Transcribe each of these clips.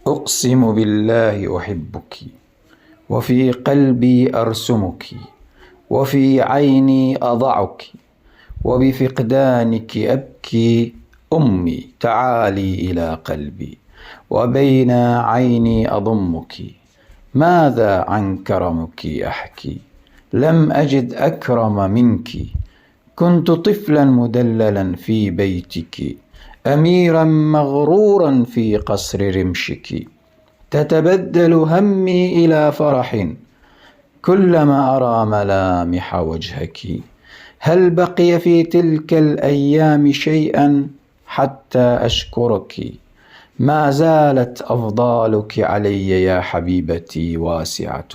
أقسم بالله أحبك، وفي قلبي أرسمك، وفي عيني أضعك، وبفقدانك أبكي. أمي تعالي إلى قلبي، وبين عيني أضمك. ماذا عن كرمك أحكي؟ لم أجد أكرم منك. كنت طفلا مدللا في بيتك، أميرا مغرورا في قصر رمشك. تتبدل همي إلى فرح كلما أرى ملامح وجهك. هل بقي في تلك الأيام شيئا حتى أشكرك؟ ما زالت أفضالك علي يا حبيبتي واسعة،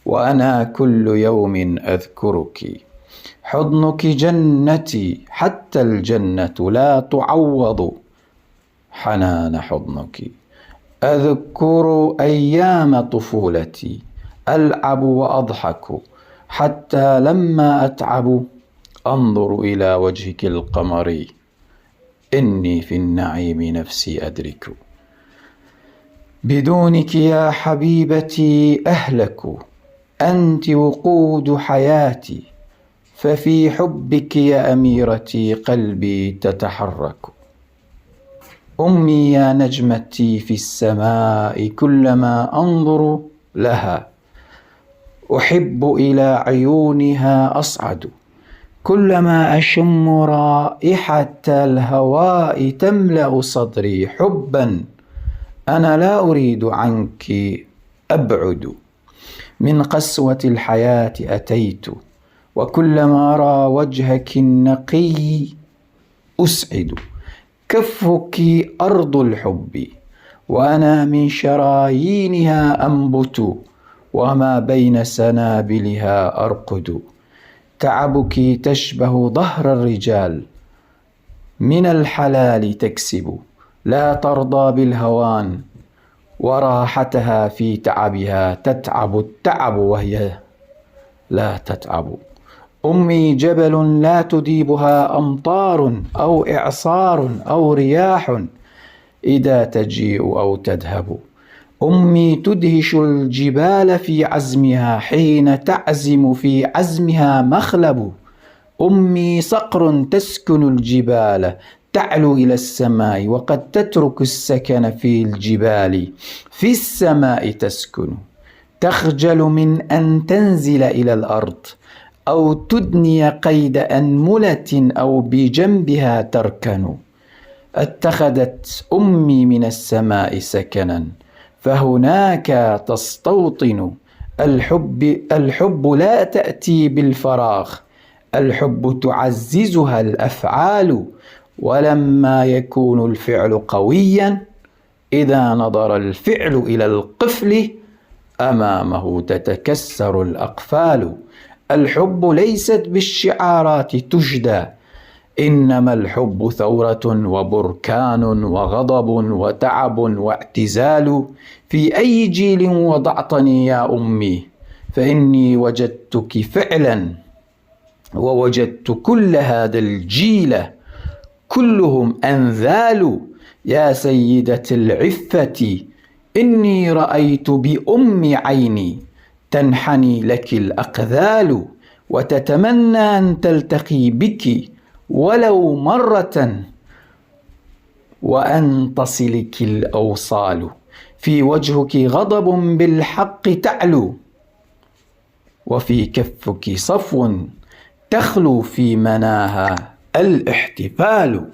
وأنا كل يوم أذكرك. حضنك جنتي، حتى الجنة لا تعوض حنان حضنك. أذكر أيام طفولتي، ألعب وأضحك، حتى لما أتعب أنظر إلى وجهك القمري. إني في النعيم نفسي أدرك. بدونك يا حبيبتي أهلك، أنت وقود حياتي، ففي حبك يا أميرتي قلبي تتحرك. أمي يا نجمتي في السماء، كلما أنظر لها أحب إلى عيونها أصعد. كلما أشم رائحة الهواء تملأ صدري حبا. أنا لا أريد عنك أبعد. من قسوة الحياة أتيت، وكلما أرى وجهك النقي أسعد. كفك أرض الحب، وأنا من شرايينها أنبت، وما بين سنابلها أرقد. تعبك تشبه ظهر الرجال، من الحلال تكسب، لا ترضى بالهوان، وراحتها في تعبها تتعب التعب وهي لا تتعب. أمي جبل لا تذيبها أمطار أو إعصار أو رياح إذا تجيء أو تذهب. أمي تدهش الجبال في عزمها، حين تعزم في عزمها مخلب. أمي صقر تسكن الجبال، تعلو إلى السماء، وقد تترك السكن في الجبال، في السماء تسكن. تخجل من أن تنزل إلى الأرض، أو تدني قيد أنملة، أو بجنبها تركن. اتخذت أمي من السماء سكنا، فهناك تستوطن. الحب لا تأتي بالفراغ، الحب تعززها الأفعال. ولما يكون الفعل قويا، إذا نظر الفعل إلى القفل أمامه تتكسر الأقفال. الحب ليست بالشعارات تجدى، إنما الحب ثورة وبركان وغضب وتعب واعتزال. في أي جيل وضعتني يا أمي، فإني وجدتك فعلا، ووجدت كل هذا الجيل كلهم أنذال. يا سيدة العفة، إني رأيت بأم عيني تنحني لك الأقذال، وتتمنى أن تلتقي بك ولو مرة، وأن تصلك الأوصال. في وجهك غضب بالحق تعلو، وفي كفك صفو تخلو في مناها الاحتفال.